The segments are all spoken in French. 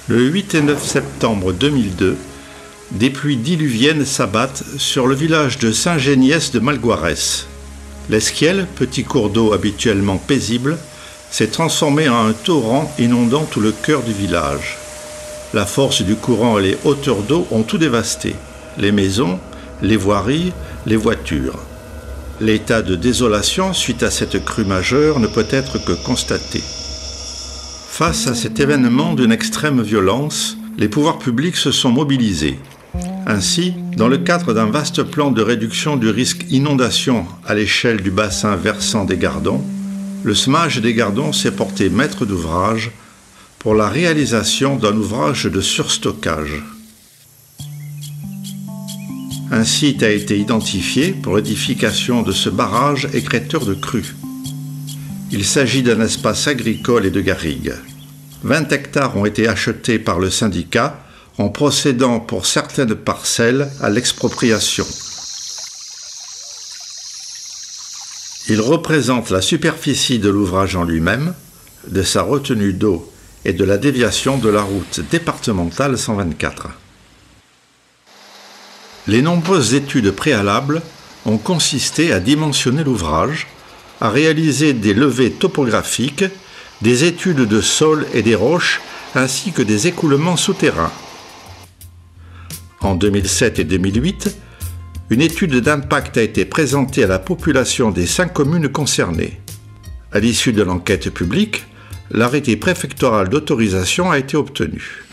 Le 8 et 9 septembre 2002, des pluies diluviennes s'abattent sur le village de Saint-Géniès de Malgoirès. L'Esquiel, petit cours d'eau habituellement paisible, s'est transformé en un torrent inondant tout le cœur du village. La force du courant et les hauteurs d'eau ont tout dévasté. Les maisons, les voiries, les voitures. L'état de désolation suite à cette crue majeure ne peut être que constaté. Face à cet événement d'une extrême violence, les pouvoirs publics se sont mobilisés. Ainsi, dans le cadre d'un vaste plan de réduction du risque inondation à l'échelle du bassin versant des Gardons, le SMAGE des Gardons s'est porté maître d'ouvrage pour la réalisation d'un ouvrage de surstockage. Un site a été identifié pour l'édification de ce barrage écrêteur de crues. Il s'agit d'un espace agricole et de garrigues. 20 hectares ont été achetés par le syndicat en procédant pour certaines parcelles à l'expropriation. Il représente la superficie de l'ouvrage en lui-même, de sa retenue d'eau et de la déviation de la route départementale 124. Les nombreuses études préalables ont consisté à dimensionner l'ouvrage, à réaliser des levées topographiques, des études de sol et des roches, ainsi que des écoulements souterrains. En 2007 et 2008, une étude d'impact a été présentée à la population des 5 communes concernées. À l'issue de l'enquête publique, l'arrêté préfectoral d'autorisation a été obtenu.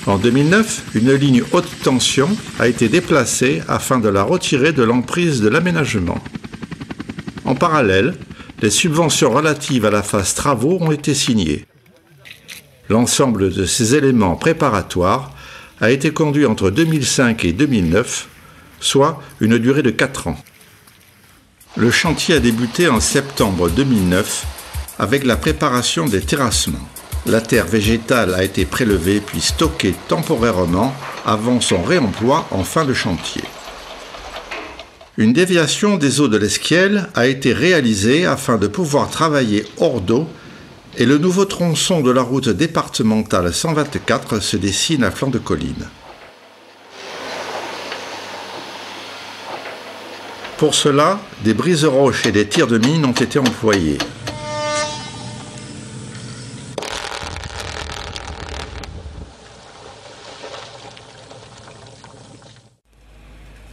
En 2009, une ligne haute tension a été déplacée afin de la retirer de l'emprise de l'aménagement. En parallèle, les subventions relatives à la phase travaux ont été signées. L'ensemble de ces éléments préparatoires a été conduit entre 2005 et 2009, soit une durée de 4 ans. Le chantier a débuté en septembre 2009 avec la préparation des terrassements. La terre végétale a été prélevée puis stockée temporairement avant son réemploi en fin de chantier. Une déviation des eaux de l'Esquiel a été réalisée afin de pouvoir travailler hors d'eau et le nouveau tronçon de la route départementale 124 se dessine à flanc de colline. Pour cela, des brise-roches et des tirs de mine ont été employés.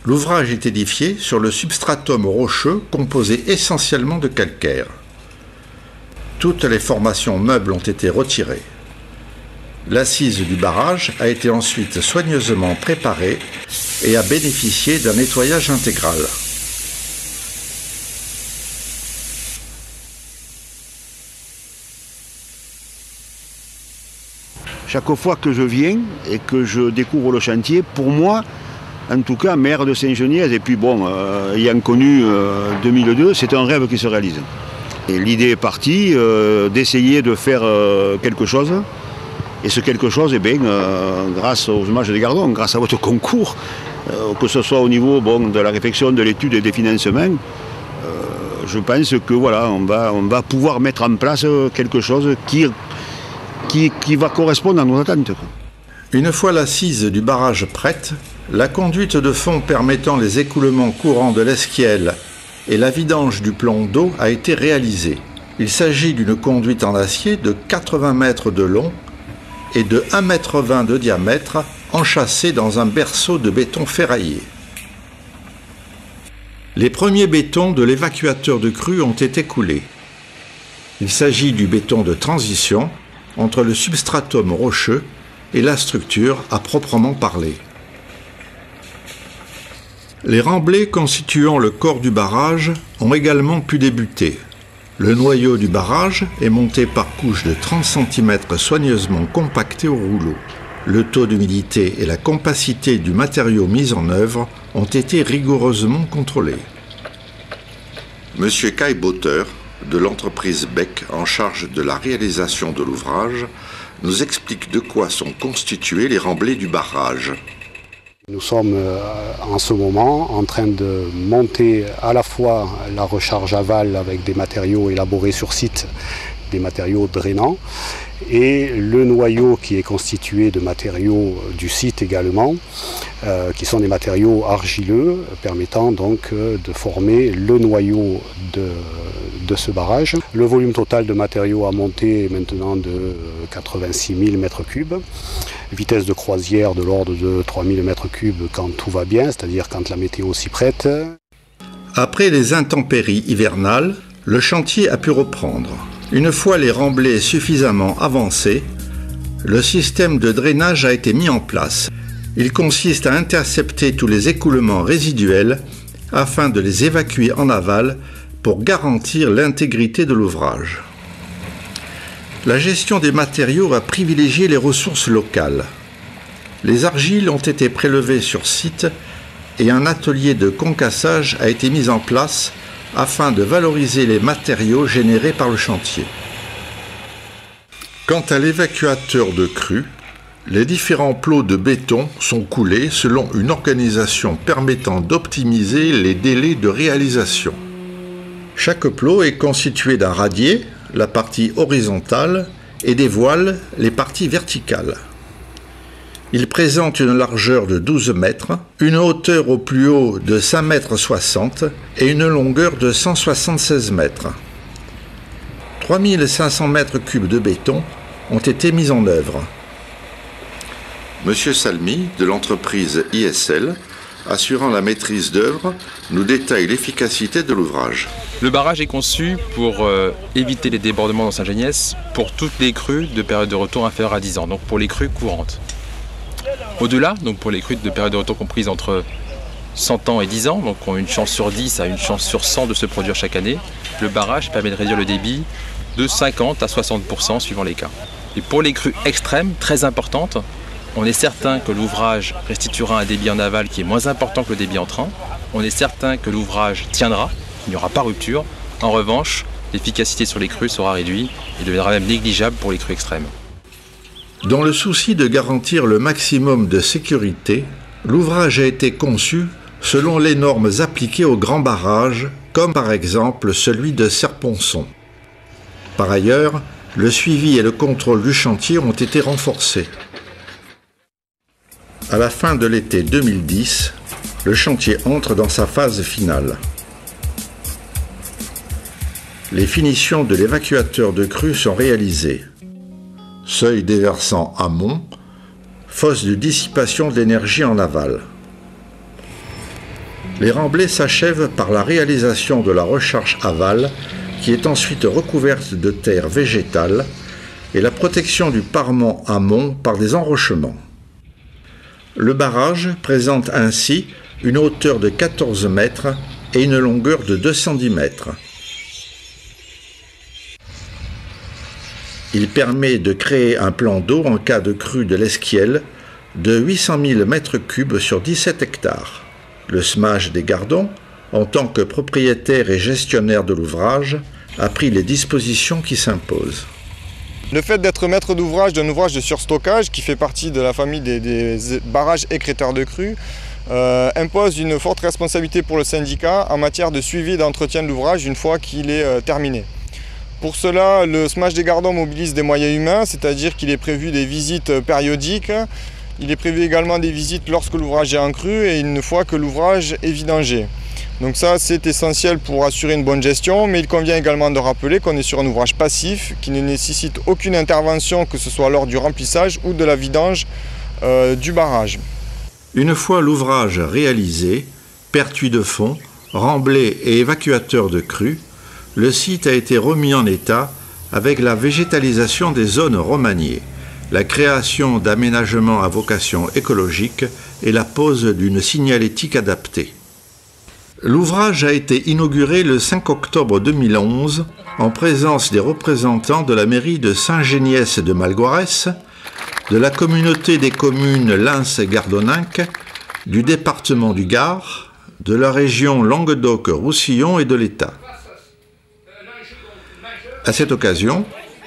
L'ouvrage est édifié sur le substratum rocheux composé essentiellement de calcaire. Toutes les formations meubles ont été retirées. L'assise du barrage a été ensuite soigneusement préparée et a bénéficié d'un nettoyage intégral. Chaque fois que je viens et que je découvre le chantier, pour moi, en tout cas, maire de Saint-Geniès, et puis bon, ayant connu 2002, c'est un rêve qui se réalise. Et l'idée est partie d'essayer de faire quelque chose. Et ce quelque chose, eh bien, grâce aux SMAGE des Gardons, grâce à votre concours, que ce soit au niveau de la réflexion, de l'étude et des financements, je pense que voilà, on va pouvoir mettre en place quelque chose qui va correspondre à nos attentes. Une fois l'assise du barrage prête, la conduite de fond permettant les écoulements courants de l'Esquiel et la vidange du plan d'eau a été réalisée. Il s'agit d'une conduite en acier de 80 mètres de long et de 1,20 m de diamètre, enchâssée dans un berceau de béton ferraillé. Les premiers bétons de l'évacuateur de crue ont été coulés. Il s'agit du béton de transition entre le substratum rocheux et la structure à proprement parler. Les remblais constituant le corps du barrage ont également pu débuter. Le noyau du barrage est monté par couches de 30 cm soigneusement compactées au rouleau. Le taux d'humidité et la compacité du matériau mis en œuvre ont été rigoureusement contrôlés. Monsieur Kai Botter, de l'entreprise Beck en charge de la réalisation de l'ouvrage, nous explique de quoi sont constitués les remblais du barrage. Nous sommes en ce moment en train de monter à la fois la recharge aval avec des matériaux élaborés sur site, des matériaux drainants, et le noyau qui est constitué de matériaux du site également, qui sont des matériaux argileux permettant donc de former le noyau de ce barrage. Le volume total de matériaux à monter est maintenant de 86 000 m3, vitesse de croisière de l'ordre de 3 000 m3 quand tout va bien, c'est-à-dire quand la météo s'y prête. Après les intempéries hivernales, le chantier a pu reprendre. Une fois les remblais suffisamment avancés, le système de drainage a été mis en place. Il consiste à intercepter tous les écoulements résiduels afin de les évacuer en aval pour garantir l'intégrité de l'ouvrage. La gestion des matériaux a privilégié les ressources locales. Les argiles ont été prélevées sur site et un atelier de concassage a été mis en place afin de valoriser les matériaux générés par le chantier. Quant à l'évacuateur de crue, les différents plots de béton sont coulés selon une organisation permettant d'optimiser les délais de réalisation. Chaque plot est constitué d'un radier, la partie horizontale, et des voiles, les parties verticales. Il présente une largeur de 12 mètres, une hauteur au plus haut de 5,60 m et une longueur de 176 mètres. 3500 m3 de béton ont été mis en œuvre. Monsieur Salmi, de l'entreprise ISL, assurant la maîtrise d'œuvre, nous détaille l'efficacité de l'ouvrage. Le barrage est conçu pour éviter les débordements dans Saint-Geniès pour toutes les crues de période de retour inférieure à 10 ans, donc pour les crues courantes. Au-delà, donc pour les crues de période de retour comprises entre 100 ans et 10 ans, donc ont une chance sur 10 à une chance sur 100 de se produire chaque année, le barrage permet de réduire le débit de 50 à 60% suivant les cas. Et pour les crues extrêmes, très importantes, on est certain que l'ouvrage restituera un débit en aval qui est moins important que le débit entrant. On est certain que l'ouvrage tiendra, il n'y aura pas rupture. En revanche, l'efficacité sur les crues sera réduite et deviendra même négligeable pour les crues extrêmes. Dans le souci de garantir le maximum de sécurité, l'ouvrage a été conçu selon les normes appliquées aux grands barrages, comme par exemple celui de Serponçon. Par ailleurs, le suivi et le contrôle du chantier ont été renforcés. À la fin de l'été 2010, le chantier entre dans sa phase finale. Les finitions de l'évacuateur de crue sont réalisées. Seuil déversant amont, fosse de dissipation de l'énergie en aval. Les remblais s'achèvent par la réalisation de la recharge aval, qui est ensuite recouverte de terre végétale, et la protection du parement amont par des enrochements. Le barrage présente ainsi une hauteur de 14 mètres et une longueur de 210 mètres. Il permet de créer un plan d'eau en cas de crue de l'Esquiel de 800 000 m3 sur 17 hectares. Le SMAJ des Gardons, en tant que propriétaire et gestionnaire de l'ouvrage, a pris les dispositions qui s'imposent. Le fait d'être maître d'ouvrage d'un ouvrage de surstockage qui fait partie de la famille des barrages écrêteurs de crues impose une forte responsabilité pour le syndicat en matière de suivi et d'entretien de l'ouvrage une fois qu'il est terminé. Pour cela, le SMAJ des Gardons mobilise des moyens humains, c'est-à-dire qu'il est prévu des visites périodiques. Il est prévu également des visites lorsque l'ouvrage est en crue et une fois que l'ouvrage est vidangé. Donc ça, c'est essentiel pour assurer une bonne gestion, mais il convient également de rappeler qu'on est sur un ouvrage passif qui ne nécessite aucune intervention, que ce soit lors du remplissage ou de la vidange du barrage. Une fois l'ouvrage réalisé, pertuis de fond, remblais et évacuateur de crue, le site a été remis en état avec la végétalisation des zones remaniées, la création d'aménagements à vocation écologique et la pose d'une signalétique adaptée. L'ouvrage a été inauguré le 5 octobre 2011 en présence des représentants de la mairie de Saint-Geniès de Malgoirès, de la communauté des communes Lens-Gardoninck, du département du Gard, de la région Languedoc-Roussillon et de l'État. À cette occasion,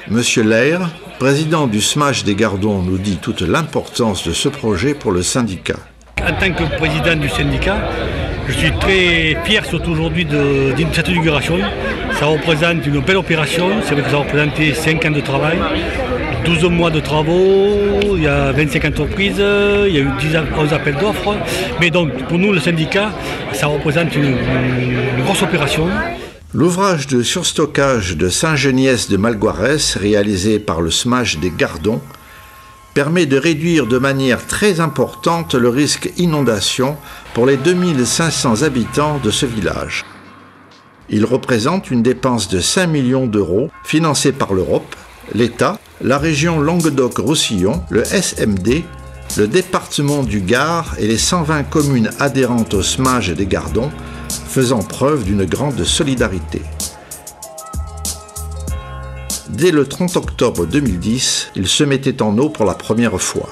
M. Lair, président du SMAJ des Gardons, nous dit toute l'importance de ce projet pour le syndicat. En tant que président du syndicat, je suis très fier, surtout aujourd'hui, de cette inauguration. Ça représente une belle opération, c'est vrai que ça a représenté 5 ans de travail, 12 mois de travaux, il y a 25 entreprises, il y a eu 11 appels d'offres. Mais donc pour nous, le syndicat, ça représente une grosse opération. L'ouvrage de surstockage de Saint-Geniès de Malgoirès, réalisé par le SMAJ des Gardons, permet de réduire de manière très importante le risque inondation pour les 2500 habitants de ce village. Il représente une dépense de 5 millions d'euros financée par l'Europe, l'État, la région Languedoc-Roussillon, le SMD, le département du Gard et les 120 communes adhérentes au SMAJ des Gardons, faisant preuve d'une grande solidarité. Dès le 30 octobre 2010, il se mettait en eau pour la première fois.